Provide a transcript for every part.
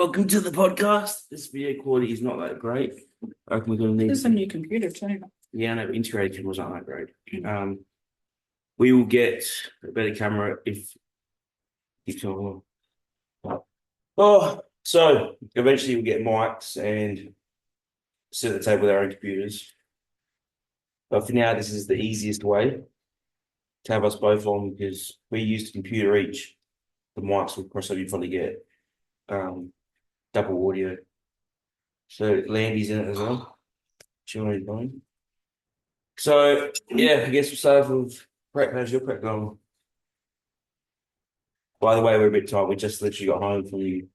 Welcome to the podcast. This video quality is not that great. I reckon we're going to need. There's a new computer too. Yeah, no, integrated cameras aren't that great. We will get a better camera if keeps on. So eventually we'll get mics and sit at the table with our own computers. But for now, this is the easiest way to have us both on because we use the computer each. The mics will probably get double audio. So Landy's in it as well. Chilling going. So yeah, I guess we'll start with prep. How's your prep going? By the way, we're a bit tired. We just literally got home from the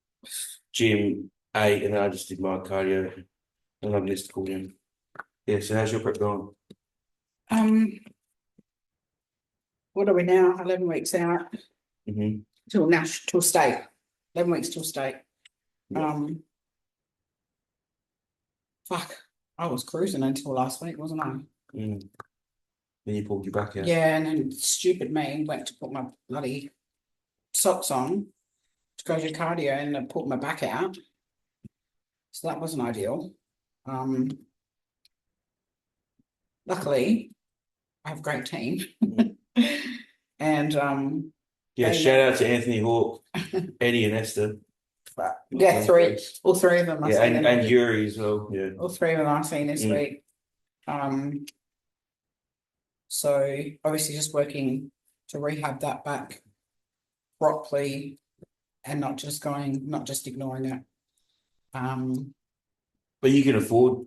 gym, ate, and then I just did my cardio. And I've missed the call in. Yeah, so how's your prep going? What are we now? 11 weeks out Mm-hmm. till state. 11 weeks till state. Yeah. Fuck. I was cruising until last week, wasn't I? Mm. Then you pulled your back out. Yeah, and then stupid me went to put my bloody socks on to go to cardio and I pulled my back out. So that wasn't ideal. Luckily, I have a great team. And yeah, shout out to Anthony Hawke, Eddie and Esther. Yeah, all three of them. Yeah, and Yuri as well. Yeah, all three of them I've seen this week. So obviously just working to rehab that back properly and not just ignoring it. but you can afford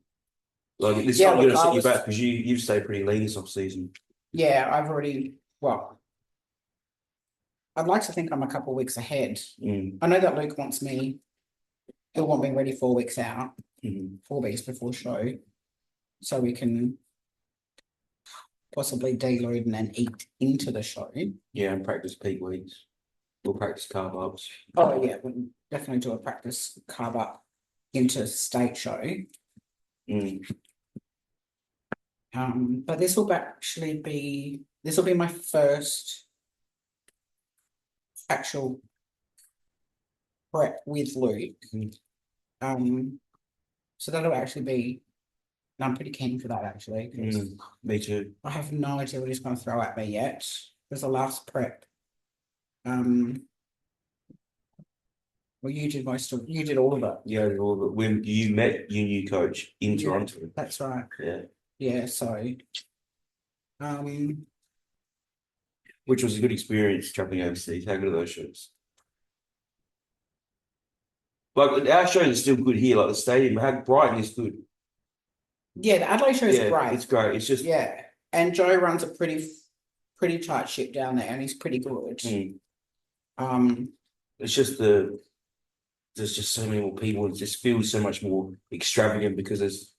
like this. Yeah, You're gonna set you back because you've stayed pretty lean this off season. Yeah, I'd like to think I'm a couple of weeks ahead. I know that Luke wants me. He'll want me ready 4 weeks out, 4 weeks before show, so we can possibly deload and then eat into the show. Yeah, and practice peak weeks. We'll practice carb ups. Oh yeah, we'll definitely do a practice carb up into state show. But this will be my first actual prep with Luke. So that'll actually be. I'm pretty keen for that actually. Me too. I have no idea what he's going to throw at me yet. There's the last prep. Well, you did all of it. Yeah, all of it. When you met your new coach in Toronto. That's right. Yeah. Yeah. So, which was a good experience traveling overseas. How good are those shows? Like our shows are still good here. Like the stadium, Brighton is good. Yeah, the Adelaide show is great. It's great. It's just and Joe runs a pretty tight ship down there, and he's pretty good. It's just there's just so many more people. It just feels so much more extravagant because there's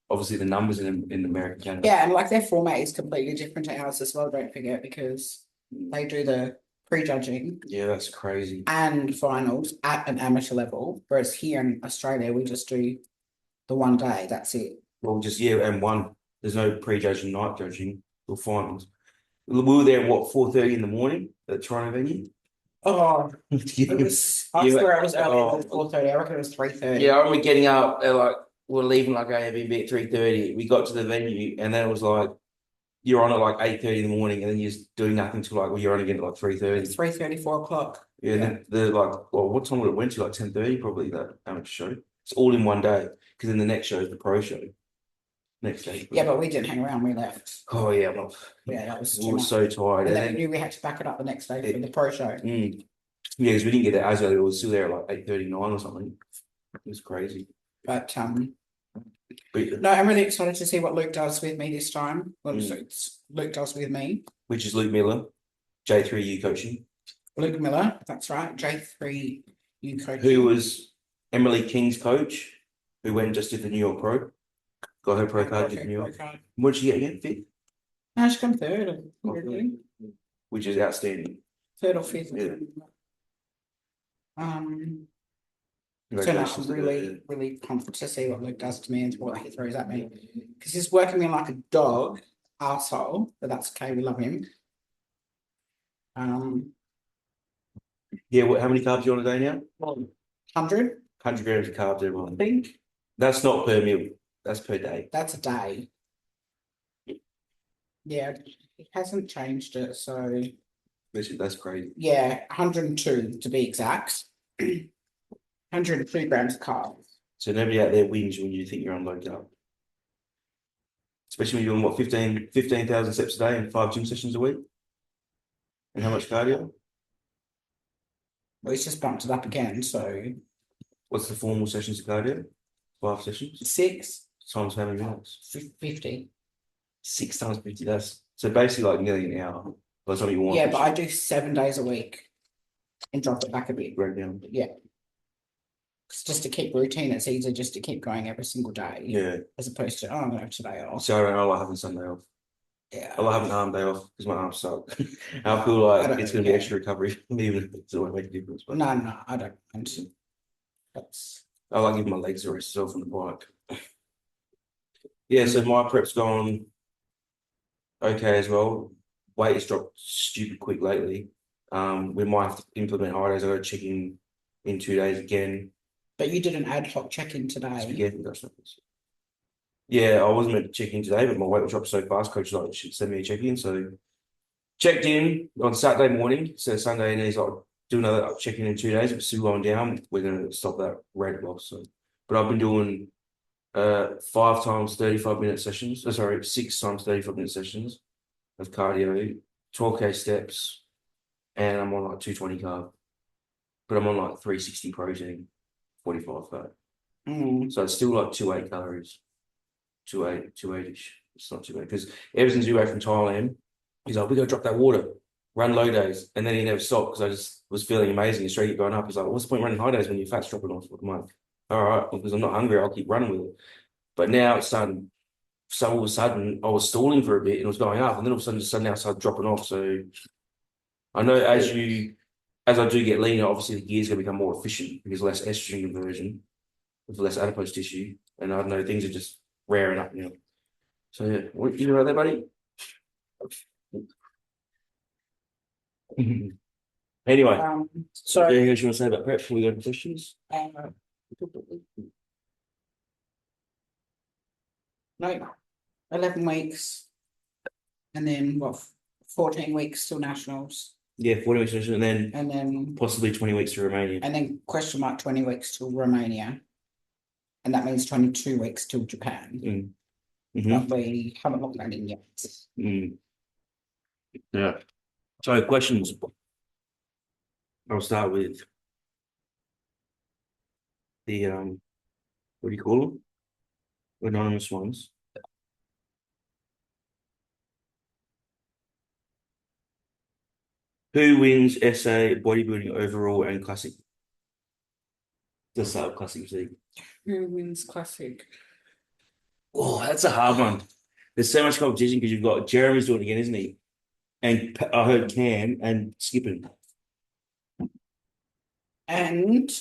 obviously the numbers in American Canada. Yeah, and like their format is completely different to ours as well. Don't forget because they do the prejudging. Yeah, that's crazy. And finals at an amateur level, whereas here in Australia we just do the one day. That's it. Well, and one. There's no prejudging, night judging, or finals. We were there at 4:30 in the morning at the Toronto venue. Oh, I swear I was early at 4:30. I reckon it was 3:30. Yeah, I remember getting up at we're leaving Airbnb at 3:30. We got to the venue and then it was like you're on at 8:30 in the morning and then you're just doing nothing till you're on again at 3:30. 3:30, 4 o'clock. Yeah, and then they're what time would it went to? 10:30 probably that amateur show. It's all in one day because then the next show is the pro show. Next day. Yeah, but we didn't hang around. We left. Oh yeah, that was. We were so tired, and then we knew we had to back it up the next day for the pro show. Yeah, because we didn't get there as early. It was still there at 8:39 or something. It was crazy. But no, I'm really excited to see what Luke does with me this time. Luke does with me. Which is Luke Miller, J3U coaching. Luke Miller, that's right, J3U coaching. Who was Emily King's coach, who went and just did the New York Pro. Got her pro card in New York. What did she get again? 5th? No, she come 3rd. Which is outstanding. 3rd or 5th. So I'm really pumped to see what Luke does to me and what he throws at me. Because he's working me like a dog, asshole, but that's okay, we love him. Yeah, how many carbs you on a day now? 100. 100 grams of carbs, everyone. I think that's not per meal. That's per day. That's a day. Yeah, it hasn't changed it. So That's crazy. yeah, 102 to be exact. 103 grams of carbs. So nobody out there wins when you think you're on low carb. Especially when you're doing what, 15,000 steps a day and 5 gym sessions a week? And how much cardio? Well, it's just bumped it up again. So What's the formal sessions of cardio? 5 sessions? 6 Times how many minutes? 50. 6 times 50. That's so basically like nearly an hour. By the time you want. Yeah, but I do 7 days a week and drop it back a bit. Right down. Yeah. It's just to keep routine. It's easier just to keep going every single day. Yeah. As opposed to, oh, I'm going to have today off. So I like having Sunday off. Yeah. I like having an arm day off because my arms suck. And I feel like it's going to be extra recovery, even if it's not make a difference. But No, I don't. I like giving my legs a rest as well from the bike. Yeah, so my prep's gone okay as well. Weight has dropped stupid quick lately. We might have to implement high days. I got to check in 2 days again. But you did an ad hoc check-in today. Spaghetti, that's not this. Yeah, I wasn't meant to check in today, but my weight was dropped so fast. Coach was like, should send me a check-in. So checked in on Saturday morning. So Sunday, and he's like, do another check-in in 2 days. If it's still going down, we're going to stop that rate loss. So, but I've been doing 5 times 35-minute sessions. Sorry, 6 times 35-minute sessions of cardio, 12K steps, and I'm on like 220 carb. But I'm on like 360 protein, 45 fat. So it's still like 28 calories. 280-ish. It's not too bad because ever since we went from Thailand, he's like, we gotta drop that water, run low days, and then he never stopped because I just was feeling amazing and straight going up. He's like, what's the point running high days when your fat's dropping off? I'm like, all right, because I'm not hungry, I'll keep running with it. But now it's starting. So all of a sudden, I was stalling for a bit and it was going up, and then all of a sudden, just suddenly, I started dropping off. So I know as I do get leaner, obviously the gear's gonna become more efficient because less estrogen conversion with less adipose tissue, and I know things are just raring up now. So yeah, what you know about that, buddy? Anyway, So anything else you want to say about prep before we go to questions? No, 11 weeks, and then what? 14 weeks till nationals, Yeah, 40 weeks and and then possibly 20 weeks to Romania. and then question mark 20 weeks till Romania, and that means 22 weeks till Japan. But we haven't locked that in yet. Yeah. So questions. I'll start with the what do you call them? Anonymous ones. Who wins SA, bodybuilding overall, and classic? Just start with classic physique. Who wins classic? Oh, that's a hard one. There's so much competition because you've got Jeremy's doing it again, isn't he? And I heard Cam and Skipping. And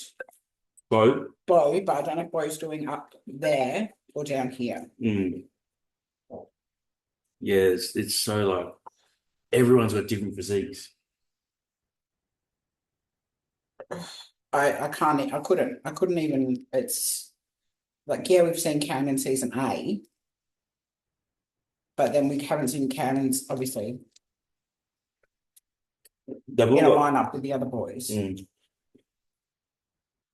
Bo, but I don't know if Bo's doing up there or down here. Yeah, it's so like everyone's got different physiques. I couldn't even. It's like, yeah, we've seen Cam in season A, but then we haven't seen Cam's obviously They've all in a got, lineup with the other boys.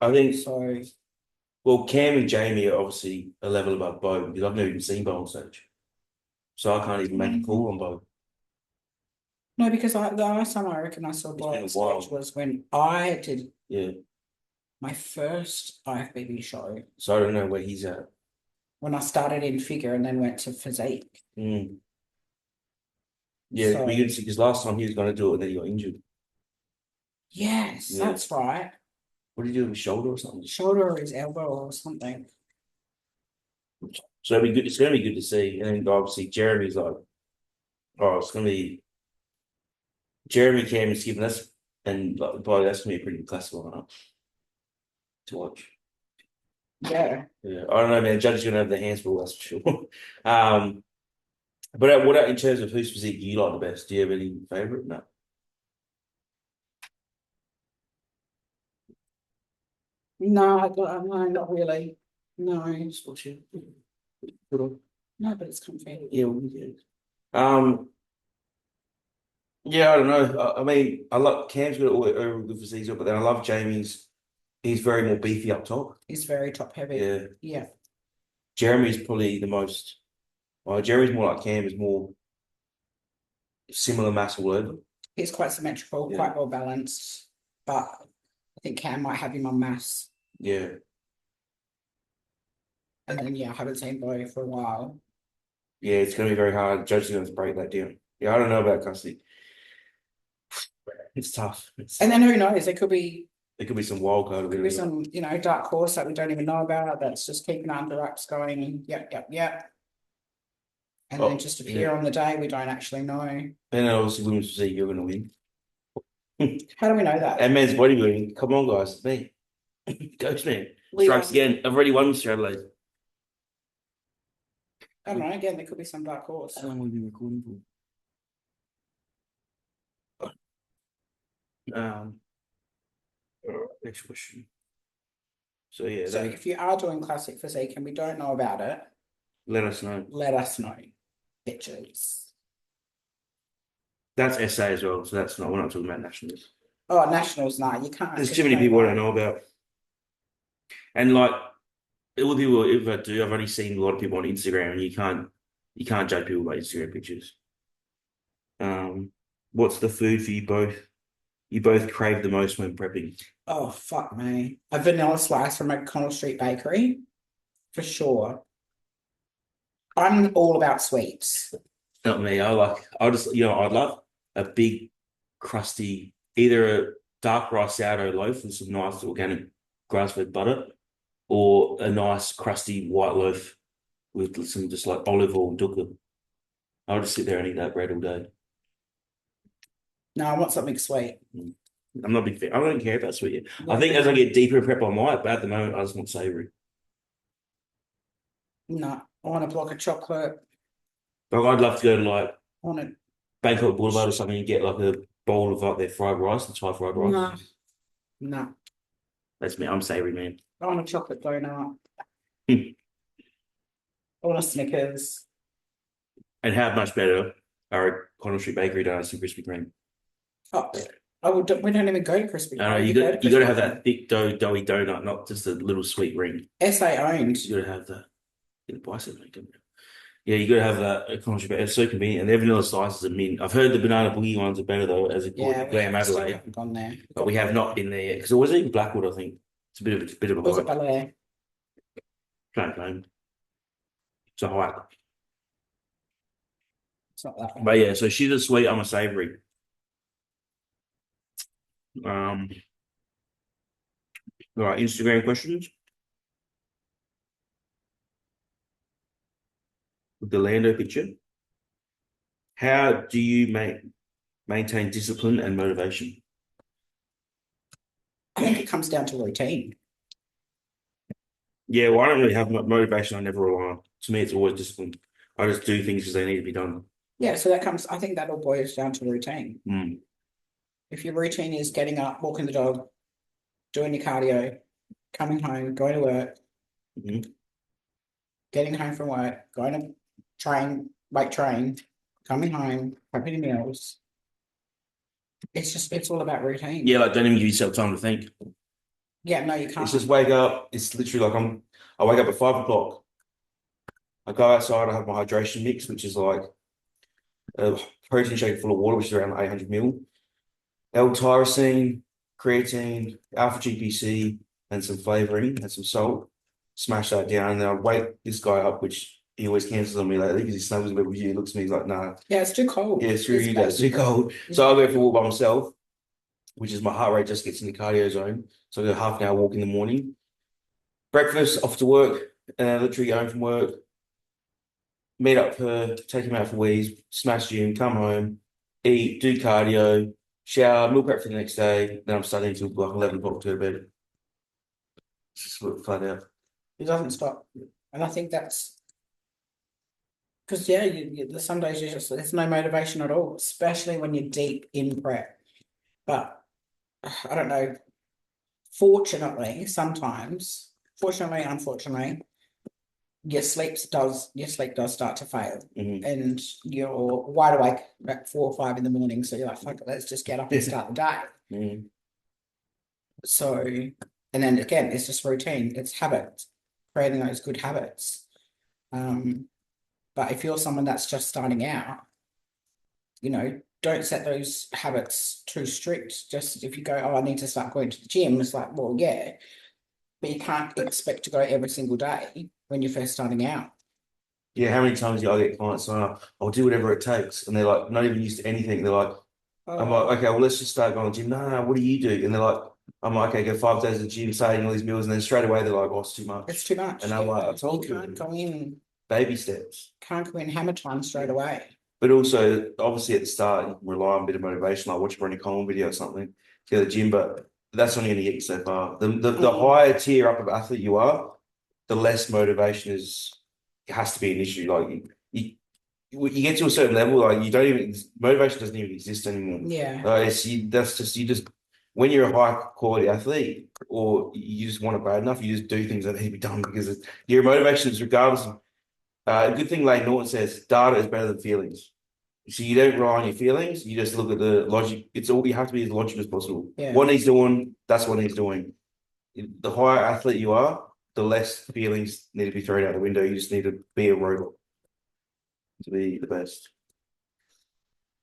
I think So well, Cam and Jamie are obviously a level above Bo because I've never even seen Bo on stage, so I can't even make a call on Bo. no, because the last time I reckon I saw Bo on stage was when I did my first IFBB show. So I don't know where he's at. When I started in figure and then went to physique. Yeah, so, because last time he was going to do it and then he got injured. Yes, that's right. What did he do with his shoulder or something? Shoulder or his elbow or something. So it'll be good. It's going to be good to see. And then obviously Jeremy's like, oh, it's going to be Jeremy, Cam, and Skip. That's going to be a pretty classic lineup to watch. Yeah. Yeah. I don't know, man. The judge is going to have their hands full, that's for sure. But what in terms of whose physique do you like the best? Do you have any favourite? No. No, no, not really. No, Just watch it. Put on. no, but it's comfy. Yeah, we'll get it. Yeah, I don't know. I mean, I love Cam's got all over good physique, but then I love Jamie's. He's very more beefy up top. It's very top heavy. Yeah. Yeah. Jeremy's probably the most. Well, Jeremy's more like Cam, is more similar mass all over. He's quite symmetrical, Yeah. quite well balanced, but I think Cam might have him on mass. Yeah. And then I haven't seen Bo for a while. Yeah, it's going to be very hard. Judges are going to break that down. Yeah, I don't know about custody. It's tough. And then who knows? There could be some wild card. could be some, dark horse that we don't even know about that's just keeping under wraps going, yep. And then just appear on the day we don't actually know. And then obviously women's physique, you're going to win. How do we know that? And men's bodybuilding, come on, guys, it's me. Coach man. Strikes again. I've already won Mr. Adelaide. I don't know. Again, there could be some dark horse. How long will we be recording for? Next question. So yeah, So if you are doing classic physique and we don't know about it, let us know. let us know. Pictures. That's SA as well, so that's not. We're not talking about nationals. Oh, nationals, no, you can't. There's too many people I don't know about, and like all the people if I do, I've only seen a lot of people on Instagram, and you can't judge people by Instagram pictures. What's the food for you both? You both crave the most when prepping. Oh, fuck me. A vanilla slice from O'Connell Street Bakery, for sure. I'm all about sweets. Not me. I just, I'd love a big, crusty, either a dark rice sourdough loaf with some nice organic grass-fed butter, or a nice, crusty white loaf with some just like olive oil dukkha. I'll just sit there and eat that bread all day. No, I want something sweet. I'm not a big fan. I don't care about sweet. I think as I get deeper in prep, I might, but at the moment, I just want savoury. No, I want a block of chocolate. Like, I'd love to go to like I want a Bangkok Boulevard or something and get like a bowl of like their fried rice, the Thai fried rice. no. That's me. I'm savoury, man. I want a chocolate donut. I want a Snickers. And how much better are Connell Street Bakery donuts and Krispy Kreme? Oh, we don't even go to Krispy Kreme. You got to have that thick doughy donut, not just a little sweet ring. SA owned. You got to have that. Get a bicep, mate. Yeah, you got to have that at Connell Street Bakery. It's so convenient, and their vanilla slices are mint. I've heard the banana boogie ones are better though, as a Glam Adelaide. Haven't gone there, but we have not been there yet because it was in Blackwood. I think it's a bit of a was it hike. Bel-Air? Can't claim. It's a hike. It's not that one. But yeah, so she's a sweet, I'm a savoury. All right, Instagram questions. With the Lando picture. How do you maintain discipline and motivation? I think it comes down to routine. Yeah, well, I don't really have motivation. I never rely on. To me, it's always discipline. I just do things because they need to be done. Yeah, so I think that all boils down to routine. If your routine is getting up, walking the dog, doing your cardio, coming home, going to work, getting home from work, going to weight train, coming home, prepping meals. It's all about routine. Yeah, like don't even give yourself time to think. Yeah, no, you can't. It's just wake up. It's literally like I wake up at 5 o'clock. I go outside, I have my hydration mix, which is like a protein shake full of water, which is around 800 ml. L-tyrosine, creatine, alpha GPC, and some flavoring and some salt. Smash that down, and then I wake this guy up, which he always cancels on me lately because he snuggles a bit with you. He looks at me, he's like, nah. Yeah, it's too cold. Yeah, it's really it's too cold. So I'll go for a walk by myself, which is my heart rate just gets in the cardio zone. So I do half an hour walk in the morning. Breakfast, off to work, and then literally go home from work. Meet up for her, take him out for wheeze, smash gym, come home, eat, do cardio, shower, meal prep for the next day. Then I'm studying until like 11 o'clock to go to bed. It's just flat out. It doesn't stop. And I think that's because, the some days there's no motivation at all, especially when you're deep in prep. But I don't know. fortunately, sometimes, fortunately, unfortunately, your sleep does start to fail, and you're wide awake at 4 or 5 in the morning. So you're like, fuck it, let's just get up and start the day. So, and then again, it's just routine. It's habits, creating those good habits. But if you're someone that's just starting out, don't set those habits too strict. Just if you go, oh, I need to start going to the gym, it's like, well, yeah, but you can't expect to go every single day when you're first starting out. Yeah, how many times do I get clients saying, "Oh, I'll do whatever it takes," and they're like, not even used to anything. They're like, I'm like, okay, well, let's just start going to the gym. No, no, what do you do? And they're like, I'm like, okay, go 5 days to the gym, starting all these meals, and then straight away they're like, oh, it's too much. It's too much. And I'm like, I told you, can't go in, baby steps. can't go in hammer time straight away. But also, obviously, at the start, you can rely on a bit of motivation, like watch a Brendan Coleman video or something to go to the gym, but that's only going to get you so far. The higher tier up of athlete you are, the less motivation it has to be an issue. Like you get to a certain level, like you don't even motivation doesn't even exist anymore. Yeah. That's just you just when you're a high quality athlete or you just want it bad enough, you just do things that need to be done because your motivation is regardless of a good thing Lane Norton says, data is better than feelings. So you don't rely on your feelings, you just look at the logic. It's all you have to be as logical as possible. Yeah. What he's doing, that's what he's doing. The higher athlete you are, the less feelings need to be thrown out the window. You just need to be a robot to be the best.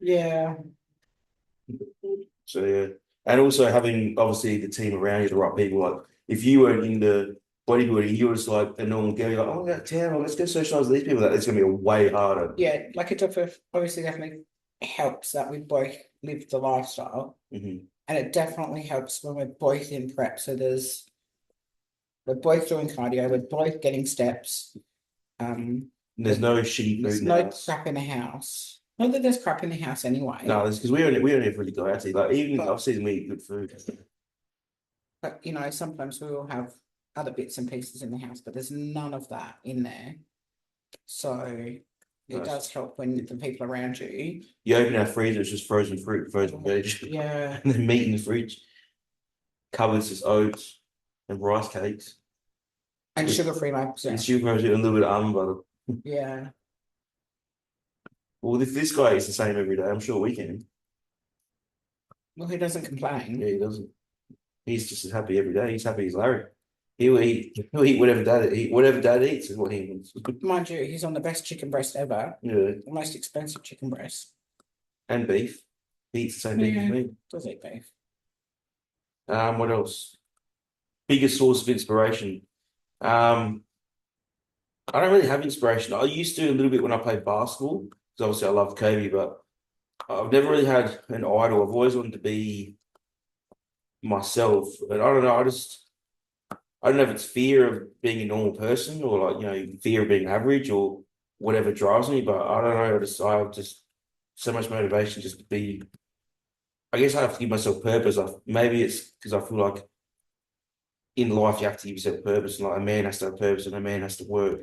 Yeah. So yeah. And also having obviously the team around you, the right people. Like if you were in the bodybuilding, you were just like a normal girl, you're like, oh yeah, damn, let's go socialize with these people. That it's gonna be way harder. Yeah, like it obviously definitely helps that we both live the lifestyle. And it definitely helps when we're both in prep. So we're both doing cardio, we're both getting steps. There's no shitty food. There's no crap in the house. Not that there's crap in the house anyway. No, it's because we only have really good actually. Like even off season we eat good food. But sometimes we will have other bits and pieces in the house, but there's none of that in there. So it does help when the people around you. You open our freezer, it's just frozen fruit, frozen veg. Yeah. And then meat in the fridge. Covers just oats and rice cakes. And sugar-free maple syrup. And sugar-free and a little bit of almond butter. Yeah. Well, if this guy eats the same every day, I'm sure we can. Well, he doesn't complain. Yeah, he doesn't. He's just as happy every day. He's happy as Larry. He'll eat whatever dad eats is what he wants. Mind you, he's on the best chicken breast ever. Yeah. The most expensive chicken breast. And beef. He eats the same beef as me. Does eat beef. What else? Biggest source of inspiration. I don't really have inspiration. I used to a little bit when I played basketball, because obviously I love Kobe, but I've never really had an idol. I've always wanted to be myself. And I don't know, I don't know if it's fear of being a normal person or like, fear of being average or whatever drives me, but I don't know. I have just so much motivation just to be, I guess I have to give myself purpose. Maybe it's because I feel like in life you have to give yourself purpose, and like a man has to have purpose and a man has to work.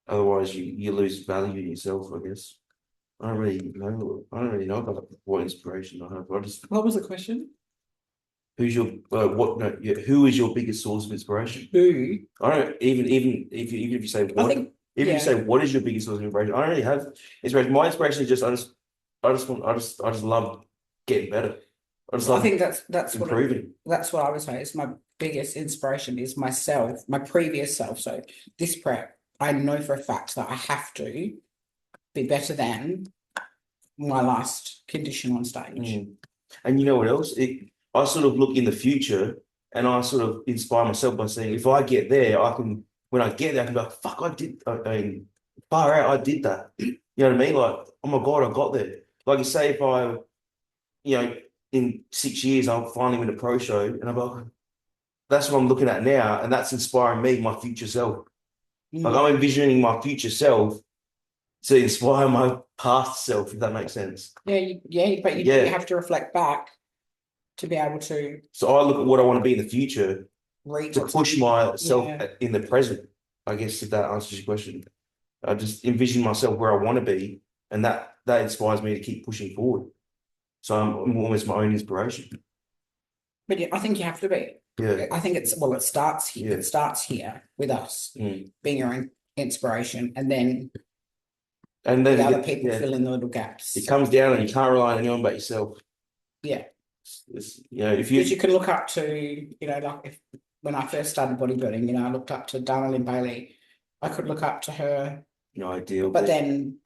Otherwise you lose value in yourself, I guess. I don't really know about what inspiration I have. What was the question? Who's your who is your biggest source of inspiration? Who? I don't even if you say what, if you say what is your biggest source of inspiration, I don't really have inspiration. My inspiration is just I just love getting better. I think that's improving. That's what I would say. It's my biggest inspiration is myself, my previous self. So this prep, I know for a fact that I have to be better than my last condition on stage. And you know what else? I sort of look in the future and I sort of inspire myself by saying, if I get there, when I get there, I can be like, fuck, far out, I did that. You know what I mean? Like, oh my God, I got there. Like you say, if I, in 6 years, I'll finally win a pro show and I'm like, that's what I'm looking at now. And that's inspiring me, my future self. Like I'm envisioning my future self to inspire my past self, if that makes sense. Yeah, but you have to reflect back to be able to. So I look at what I want to be in the future to push myself in the present. I guess if that answers your question, I just envision myself where I want to be, and that inspires me to keep pushing forward. So I'm almost my own inspiration. But I think you have to be. Yeah. I think it starts here. Yeah. It starts here with us Mm. being your inspiration, and then And the then other people yeah, fill in the little it gaps. comes down and you can't rely on anyone but yourself. Yeah. You know, if Because you you can look up to, like if when I first started bodybuilding, I looked up to Darlene Bailey. I could look up to her, no idea, but then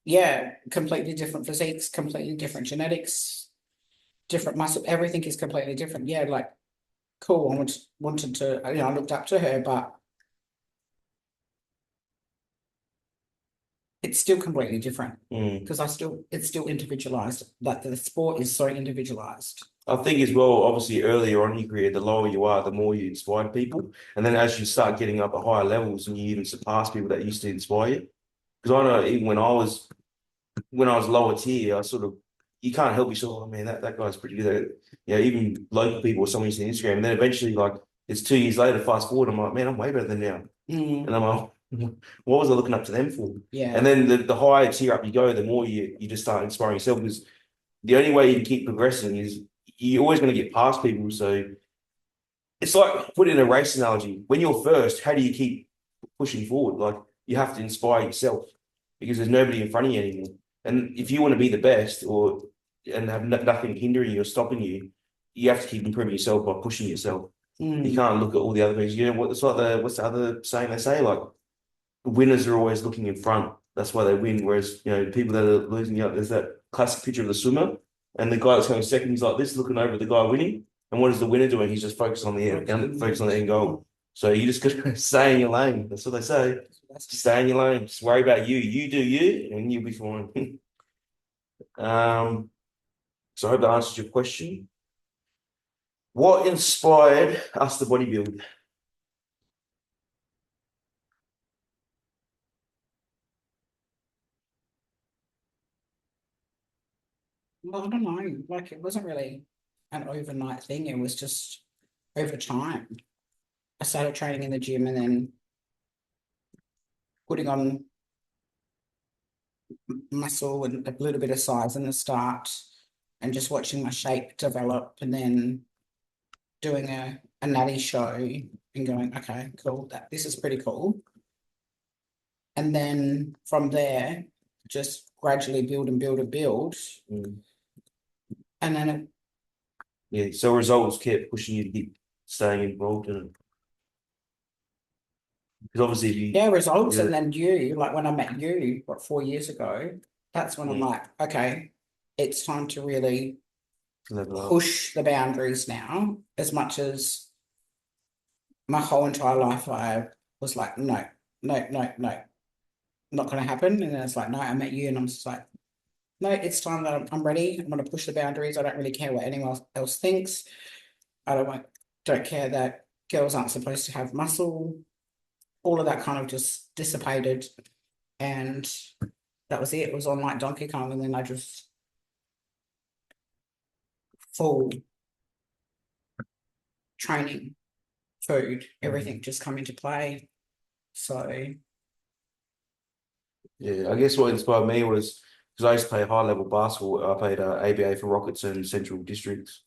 yeah, completely different physiques, completely different genetics, different muscle, everything is completely different. Yeah, like cool. I wanted to, I looked up to her, but it's still completely different mm. because it's still individualized. Like the sport is so individualized. I think as well, obviously earlier on in your career, the lower you are, the more you inspire people. And then as you start getting up at higher levels and you even surpass people that used to inspire you. Because I know even when I was lower tier, I sort of you can't help yourself. Oh man, that guy's pretty good. Even local people or someone using Instagram. And then eventually, like it's 2 years later, fast forward, I'm like, man, I'm way better than now. And I'm like, what was I looking up to them for? Yeah. And then the higher tier up you go, the more you just start inspiring yourself. Because the only way you can keep progressing is you're always going to get past people. So it's like put in a race analogy. When you're first, how do you keep pushing forward? Like you have to inspire yourself because there's nobody in front of you anymore. And if you want to be the best or and have nothing hindering you or stopping you, you have to keep improving yourself by pushing yourself. You can't look at all the other things. You know what? It's like what's the other saying they say? Like winners are always looking in front. That's why they win. Whereas people that are losing out. There's that classic picture of the swimmer and the guy that's going second. He's like this, looking over at the guy winning. And what is the winner doing? He's just focused on the end, focused on the end goal. So you just got to stay in your lane. That's what they say. Stay in your lane. Just worry about you. You do you, and you'll be fine. So I hope that answers your question. What inspired us to bodybuild? Well, I don't know. Like it wasn't really an overnight thing. It was just over time. I started training in the gym and then putting on muscle and a little bit of size in the start and just watching my shape develop and then doing a natty show and going, okay, cool, this is pretty cool. And then from there, just gradually build and build and build. Mm. And then Yeah, so results kept pushing you to keep staying involved in it. Because obviously, if you, yeah, results. yeah, And then like when I met you, 4 years ago, that's when I'm mm, like, okay, it's time to really level up. push the boundaries now. As much as my whole entire life, I was like, no, no, no, no, not going to happen. And then it's like, no, I met you, and I'm just like, no, it's time that I'm ready. I'm going to push the boundaries. I don't really care what anyone else thinks. I don't care that girls aren't supposed to have muscle. All of that kind of just dissipated, and that was it. It was on like Donkey Kong, and then I just full training, food, everything just come into play. So Yeah, I guess what inspired me was because I used to play high level basketball. I played ABA for Rockets and Central Districts,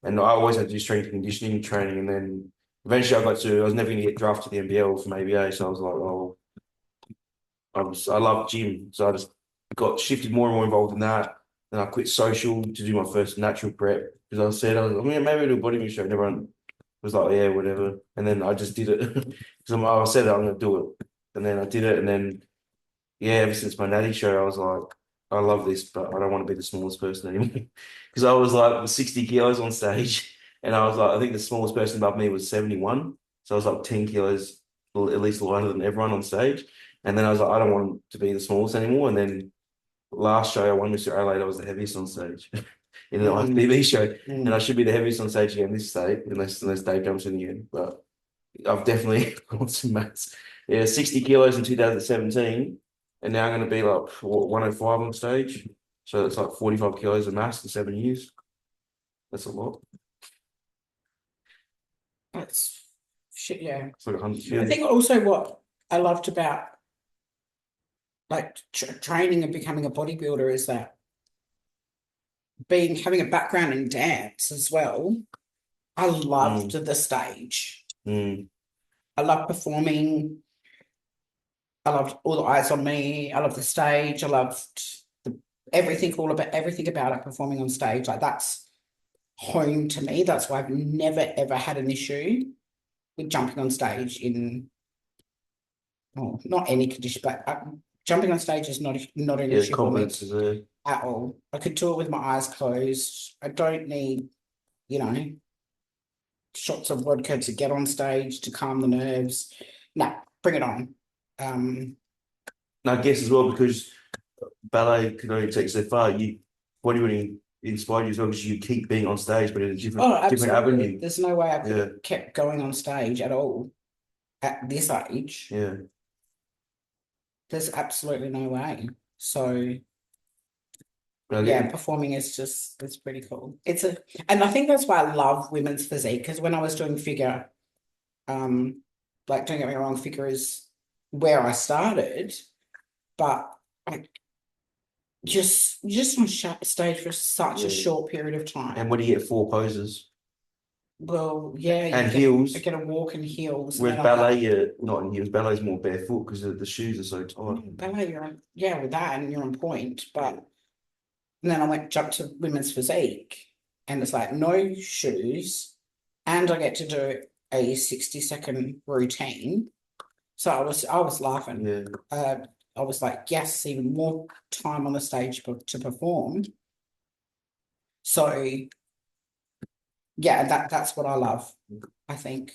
and I always had to do strength and conditioning training. And then eventually I was never going to get drafted to the NBL from ABA, so I was like, oh, I love gym, so I just got shifted more and more involved in that. Then I quit social to do my first natural prep because I mean, maybe do a bodybuilding show. And everyone was like, yeah, whatever. And then I just did it because I said I'm going to do it, and then I did it, and then yeah, ever since my natty show, I was like, I love this, but I don't want to be the smallest person anymore. Because I was like 60 kilos on stage, and I was like, I think the smallest person above me was 71. So I was like 10 kilos at least lighter than everyone on stage. And then I was like, I don't want to be the smallest anymore. And then last show I won Mr. Adelaide, I was the heaviest on stage in the IFBB show. And I should be the heaviest on stage again this state, unless Dave jumps in again. But I've definitely got some maths. Yeah, 60 kilos in 2017, and now I'm going to be like 105 on stage. So it's like 45 kilos of mass in 7 years. That's a lot. that's shit. Yeah, It's like 100 I kilos. think also what I loved about like training and becoming a bodybuilder is that having a background in dance as well. I loved the stage. Mm. I love performing. I loved all the eyes on me. I loved the stage. I loved everything about it performing on stage. Like that's home to me. That's why I've never ever had an issue with jumping on stage in not any condition, but jumping on stage is not an Yeah, issue for me confidence is there. at all. I could do it with my eyes closed. I don't need, you know, shots of vodka to get on stage to calm the nerves. No, bring it on. And I guess as well because ballet can only take so far. Bodybuilding inspired you as well because you keep being on stage, but in a different Absolutely. avenue. There's no way I could have kept going on stage at all at this age. Yeah. There's absolutely no way. So Okay. performing is it's pretty cool. And I think that's why I love women's physique, because when I was doing figure, like don't get me wrong, figure is where I started, but like just on stage for such a short period of time. And what do you get? 4 poses. Well, yeah, and heels. I get a walk in heels. Whereas ballet, you're not in heels. Ballet's more barefoot because the shoes are so tight. Ballet, with that, and you're on point. But then I jumped to women's physique, and it's like no shoes, and I get to do a 60-second routine. So I was laughing. Yeah. I was like, yes, even more time on the stage to perform. So yeah, that's what I love, I think.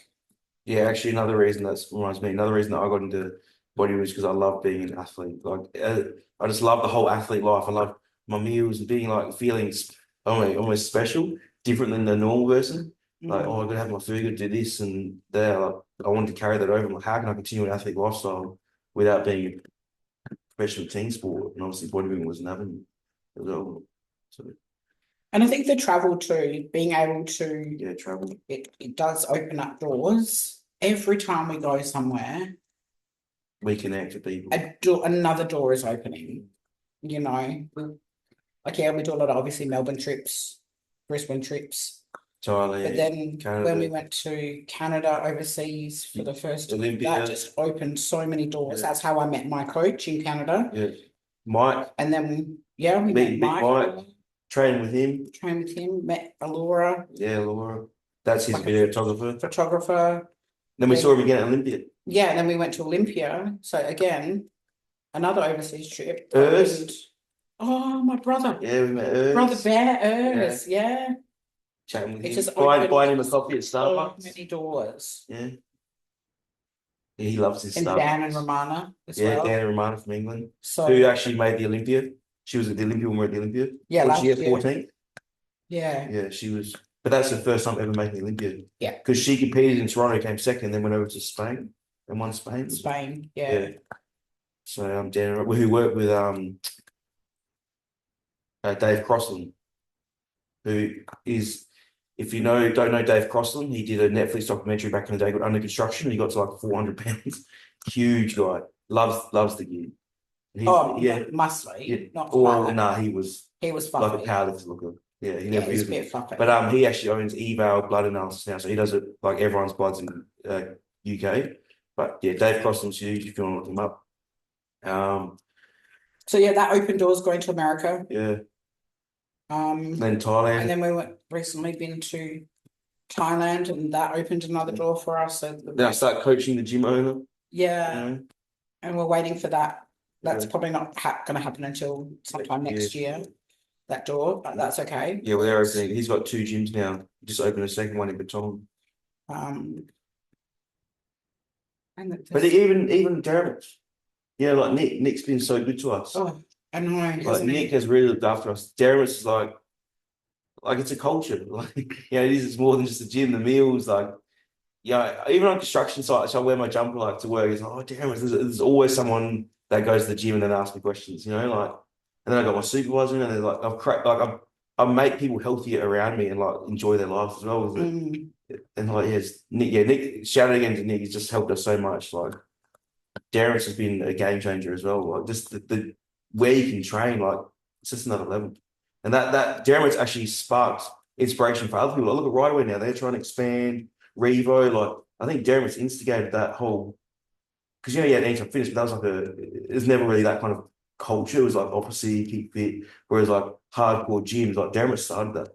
Yeah, actually, another reason that reminds me, another reason that I got into bodybuilding was because I love being an athlete. Like, I just love the whole athlete life. I love my meals and being like feelings almost special, different than the normal person. Like, oh, I'm gonna have my food, gonna do this and that. Like, I wanted to carry that over. I'm like, how can I continue an athlete lifestyle without being a professional team sport? And obviously, bodybuilding was an avenue as well. So. And I think the travel too, being able to travel. It does open up doors. Every time we go somewhere, we connect with people. Another door is opening. You know, we do a lot of obviously Melbourne trips, Brisbane trips. Thailand, but then Canada. When we went to Canada overseas for the first time, Olympia. That just opened so many doors. That's how I met my coach in Canada. Yeah. Mike. And then we met Mike. Trained with him. Met Alora. Yeah, Alora. That's his videographer. Photographer. Then we saw him again at Olympia. Yeah, and then we went to Olympia. So again, another overseas trip. Oh, my brother. Yeah, we met Urs. Brother Bear, Urs, yeah. Chatting with him. Just buying him a coffee at Starbucks. So many doors. Yeah. He loves his stuff. And Dan and Romana as well. Dan and Romana from England. Who actually made the Olympia. She was at the Olympia when we were at the Olympia. Yeah, last year. 14th? Yeah. Yeah, she was. But that's her first time ever making the Olympia. Yeah. Because she competed in Toronto, came second, then went over to Spain and won Spain. Yeah. So Dan, who worked with Dave Crossland, who is, if you don't know Dave Crossland, he did a Netflix documentary back in the day called Under Construction. He got to like 400 pounds. Huge guy. Loves the gear. Muscly. Yeah. He was fluffy. like a powerlifter looker. Yeah, he was a bit fluffy. But he actually owns Eval Blood Analysis now, so he does it like everyone's bloods in UK. But yeah, Dave Crossland's huge if you want to look him up. So yeah, that opened doors going to America. Yeah. Then Thailand. And then we recently been to Thailand, and that opened another door for us. So then I start coaching the gym owner. Yeah. And we're waiting for that. That's probably not going to happen until sometime next year. That door, but that's okay. Yeah, well, they're opening. He's got 2 gyms now. He just opened a second one in Baton. But even Dermot, like Nick's been so good to us. Oh, I know. Like Nick has really looked after us. Dermot's is like it's a culture. Like it's more than just a gym. The meals, even on construction sites, I wear my jumper to work. It's like, oh damn, there's always someone that goes to the gym and then asks me questions, and then I got my supervisor and they're like, I've cracked, I make people healthier around me and enjoy their lives as well. And Nick, shout out again to Nick, he's just helped us so much. Darren's has been a game changer as well. Just the where you can train, it's just another level. And that Darren's actually sparked inspiration for other people. I look at right away now, they're trying to expand Revo. Like, I think Jeremy's instigated that whole, because, yeah, anytime fitness, but that was like it was never really that kind of culture. It was like opposite, keep fit, whereas like hardcore gyms, like Jeremy started that.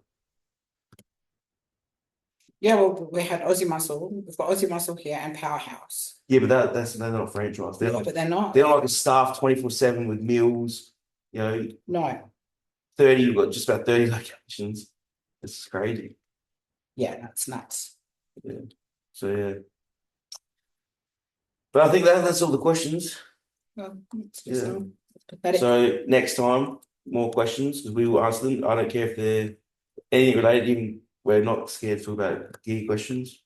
Yeah, well, we had Aussie Muscle. We've got Aussie Muscle here and Powerhouse. Yeah, but they're not franchise. They're but they're not. They're not like a staff 24/7 with meals. You know, No. 30. You've got just about 30 locations. This is crazy. Yeah, that's nuts. Yeah. So yeah. But I think that's all the questions. Well, it's Yeah. just pathetic. So next time, more questions because we will answer them. I don't care if they're anything related. Even we're not scared to talk about gear questions.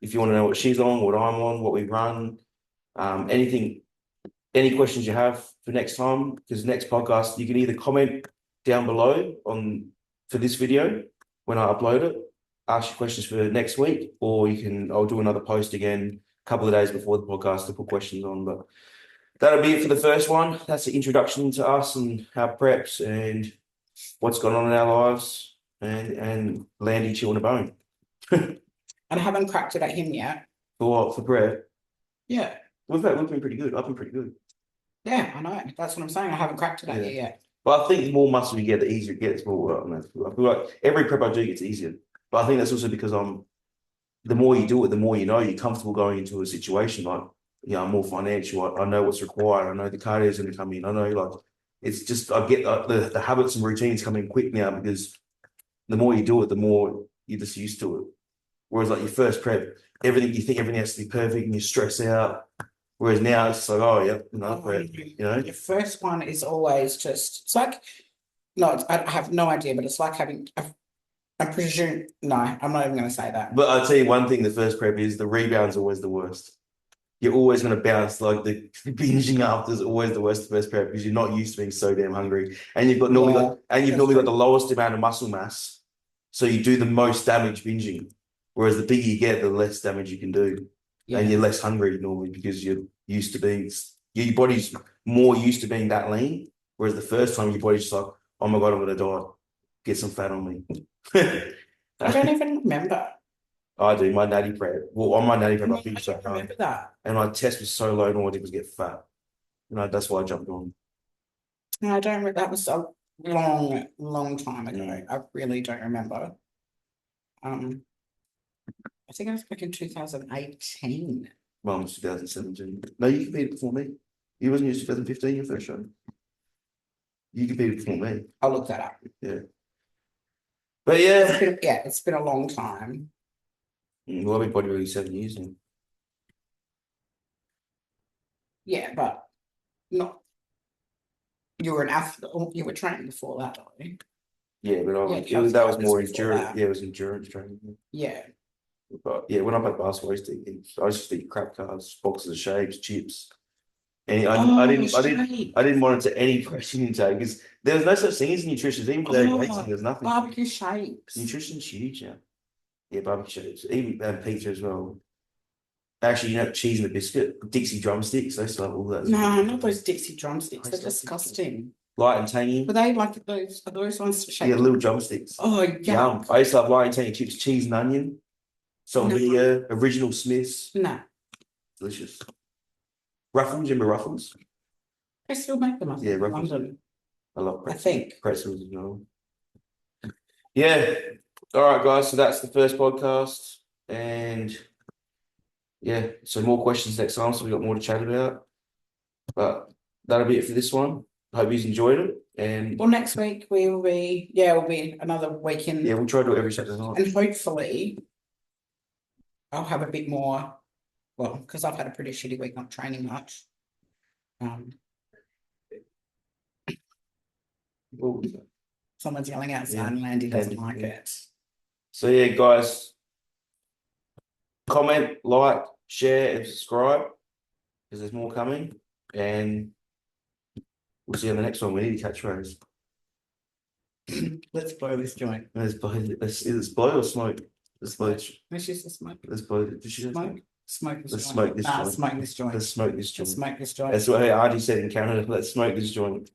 If you want to know what she's on, what I'm on, what we run, anything, any questions you have for next time, because next podcast you can either comment down below for this video when I upload it, ask your questions for next week, or I'll do another post again a couple of days before the podcast to put questions on. But that'll be it for the first one. That's the introduction to us and our preps and what's gone on in our lives and Landy chewing a bone. And I haven't cracked it at him yet. For what? For prep? Yeah. We've been pretty good. I've been pretty good. Yeah, I know. That's what I'm saying. I haven't cracked it at you yet. But I think the more muscle you get, the easier it gets. More, I feel like every prep I do gets easier. But I think that's also because the more you do it, the more you know. You're comfortable going into a situation like, I'm more financial. I know what's required. I know the cardio is going to come in. I know, like, it's just I get the habits and routines come in quick now because the more you do it, the more you're just used to it. Whereas like your first prep, you think everything has to be perfect and you stress out. Whereas now it's like, oh yeah, another prep, Your first one is always it's like, no, I have no idea, but it's like having, I presume, no, I'm not even going to say that. But I'll tell you one thing, the first prep is the rebound's always the worst. You're always going to bounce, like the binging after is always the worst first prep because you're not used to being so damn hungry. And you've normally got the lowest amount of muscle mass. So you do the most damage binging. Whereas the bigger you get, the less damage you can do. Yeah. And you're less hungry normally because you're used to being, your body's more used to being that lean. Whereas the first time your body's just like, oh my God, I'm going to die. Get some fat on me. I don't even remember. I do, my natty prep. Well, on my natty prep, I finished I remember that. And my test was so low, and all I did was get fat. That's why I jumped on. No, I don't remember. That was a long time ago. I really don't remember. I think I was back in 2018. Mine was 2017. No, you competed before me. You wasn't in 2015, your first show. You competed before me. I'll look that up. Yeah. But yeah. It's been a long time. Well, I've been bodybuilding 7 years now. Yeah, but not. You were an athlete. You were training before that, though. Yeah, but that was more endurance. Yeah, it was endurance training. Yeah. But yeah, when I played basketball, I used to eat crap carbs, boxes of shapes, chips. And I didn't monitor any protein intake because there was no such thing as nutrition. Even for there's nothing. Barbecue shapes. Nutrition's huge now. Yeah, barbecue shapes. Even pizza as well. Actually, cheese and a biscuit, Dixie drumsticks. They still have all that. No, not those Dixie drumsticks. They're disgusting. Light and tangy. But they like those. Are those ones shaped? Yeah, little drumsticks. Oh, yum. I used to have light and tangy chips, cheese and onion. Salt and vinegar, original Smiths. No. Delicious. Ruffles, remember Ruffles? They still make them, yeah, Ruffles. London. I love pretzels. I think. Pretzels as well. Yeah. All right, guys. So that's the first podcast. And yeah, so more questions next time. So we got more to chat about. But that'll be it for this one. Hope you enjoyed it. And well, next week we'll be another weekend. Yeah, we'll try to do it every Saturday night. And hopefully I'll have a bit more, well, because I've had a pretty shitty week not training much. Someone's yelling outside and Landy doesn't like it. So yeah, guys, comment, like, share, and subscribe because there's more coming. And we'll see you on the next one. We need a catchphrase. Let's blow this joint. Let's blow. Is it blow or smoke? Let's blow. Let's use the smoke. Let's blow. Did she smoke? Smoke this Let's joint. smoke this joint. Smoke this joint. Let's smoke this joint. Let's smoke this joint. That's what her auntie said in Canada. Let's smoke this joint.